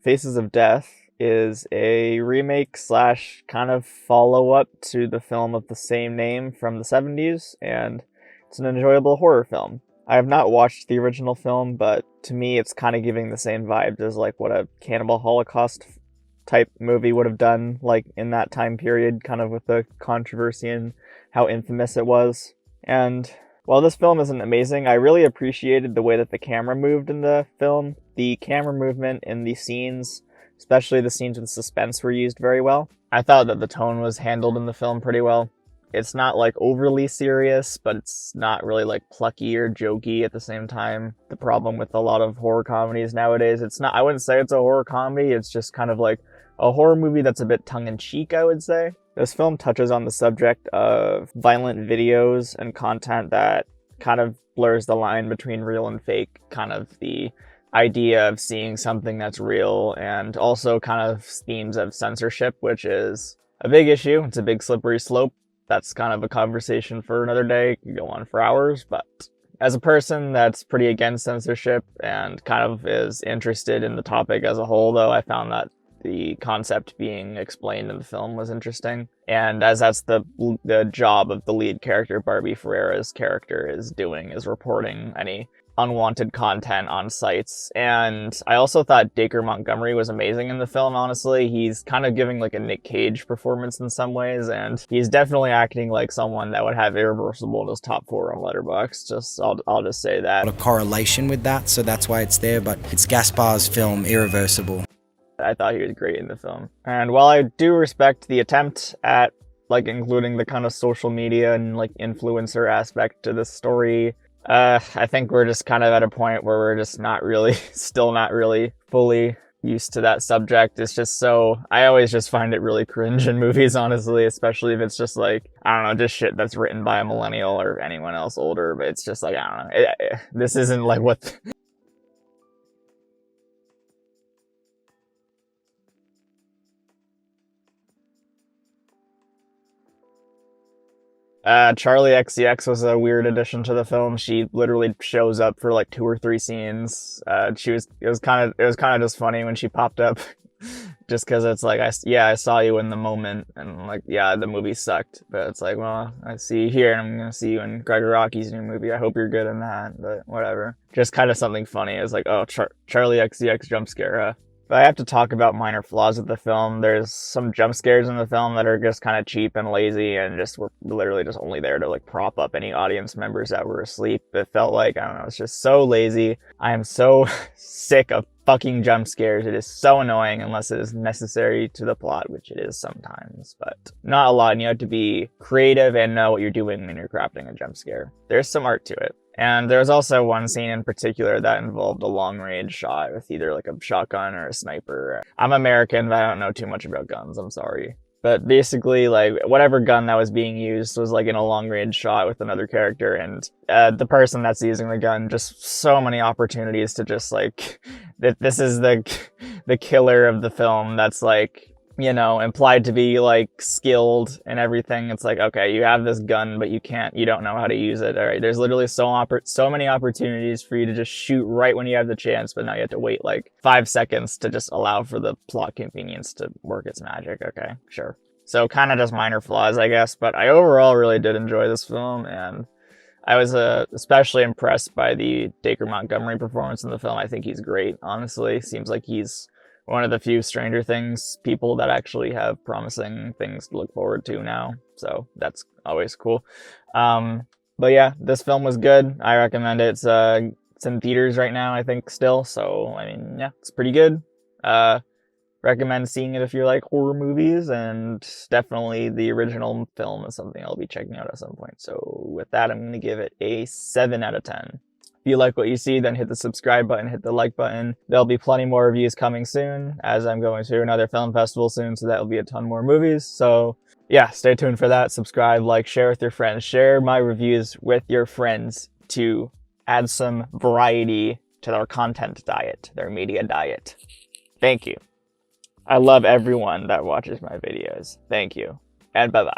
Faces of Death is a remake slash kind of follow-up to the film of the same name from the 70s, and it's an enjoyable horror film. I have not watched the original film, but to me it's kind of giving the same vibes as like what a Cannibal Holocaust type movie would have done, like in that time period, kind of with the controversy and how infamous it was. And while this film isn't amazing, I really appreciated the way that the camera moved in the film. The camera movement in the scenes, especially the scenes with suspense, were used very well. I thought that the tone was handled in the film pretty well. It's not like overly serious, but it's not really like plucky or jokey at the same time. The problem with a lot of horror comedies nowadays, I wouldn't say it's a horror comedy, it's just kind of like a horror movie that's a bit tongue-in-cheek, I would say. This film touches on the subject of violent videos and content that kind of blurs the line between real and fake, kind of the idea of seeing something that's real, and also kind of themes of censorship, which is a big issue. It's a big slippery slope. That's kind of a conversation for another day. It could go on for hours, but as a person that's pretty against censorship and kind of is interested in the topic as a whole, though, I found that the concept being explained in the film was interesting. And as that's the job of the lead character, Barbie Ferreira's character, is doing, is reporting any unwanted content on sites. And I also thought Dacre Montgomery was amazing in the film, honestly. He's kind of giving like a Nick Cage performance in some ways, and he's definitely acting like someone that would have Irreversible in his top 4 on Letterboxd. I'll just say that. A correlation with that, so that's why it's there, but it's Gaspar's film Irreversible. I thought he was great in the film. And while I do respect the attempt at like including the kind of social media and like influencer aspect to this story, I think we're just kind of at a point where we're just still not really fully used to that subject. It's just I always just find it really cringe in movies, honestly, especially if it's just like, I don't know, just shit that's written by a millennial or anyone else older, but it's just like, I don't know, this isn't like what... Charlie XCX was a weird addition to the film. She literally shows up for like 2 or 3 scenes. It was kind of just funny when she popped up, just because it's like, I saw you in the moment, and like, yeah, the movie sucked, but it's like, well, I see you here, and I'm gonna see you in Gregor Rocky's new movie. I hope you're good in that, but whatever. Just kind of something funny. It's like, oh, Charlie XCX jump scare, huh? But I have to talk about minor flaws of the film. There's some jump scares in the film that are just kind of cheap and lazy and just were literally just only there to like prop up any audience members that were asleep. It felt like, I don't know, it's just so lazy. I am so sick of fucking jump scares. It is so annoying unless it is necessary to the plot, which it is sometimes, but not a lot. And you have to be creative and know what you're doing when you're crafting a jump scare. There's some art to it. And there's also one scene in particular that involved a long-range shot with either like a shotgun or a sniper. I'm American, but I don't know too much about guns, I'm sorry. But basically, like, whatever gun that was being used was like in a long-range shot with another character, and the person that's using the gun, just so many opportunities to just like, this is the killer of the film that's like, you know, implied to be like skilled and everything. It's like, okay, you have this gun, but you don't know how to use it. All right, there's literally so many opportunities for you to just shoot right when you have the chance, but now you have to wait like 5 seconds to just allow for the plot convenience to work its magic. Okay, sure. So kind of just minor flaws, I guess, but I overall really did enjoy this film, and I was especially impressed by the Dacre Montgomery performance in the film. I think he's great, honestly. Seems like he's one of the few Stranger Things people that actually have promising things to look forward to now. So that's always cool. But yeah, this film was good. I recommend it. It's in theaters right now, I think, still. So, I mean, yeah, it's pretty good. Recommend seeing it if you like horror movies, and definitely the original film is something I'll be checking out at some point. So with that, I'm going to give it a 7 out of 10. If you like what you see, then hit the subscribe button, hit the like button. There'll be plenty more reviews coming soon, as I'm going to another film festival soon, so that'll be a ton more movies. So yeah, stay tuned for that. Subscribe, like, share with your friends. Share my reviews with your friends to add some variety to their content diet, their media diet. Thank you. I love everyone that watches my videos. Thank you, and bye-bye.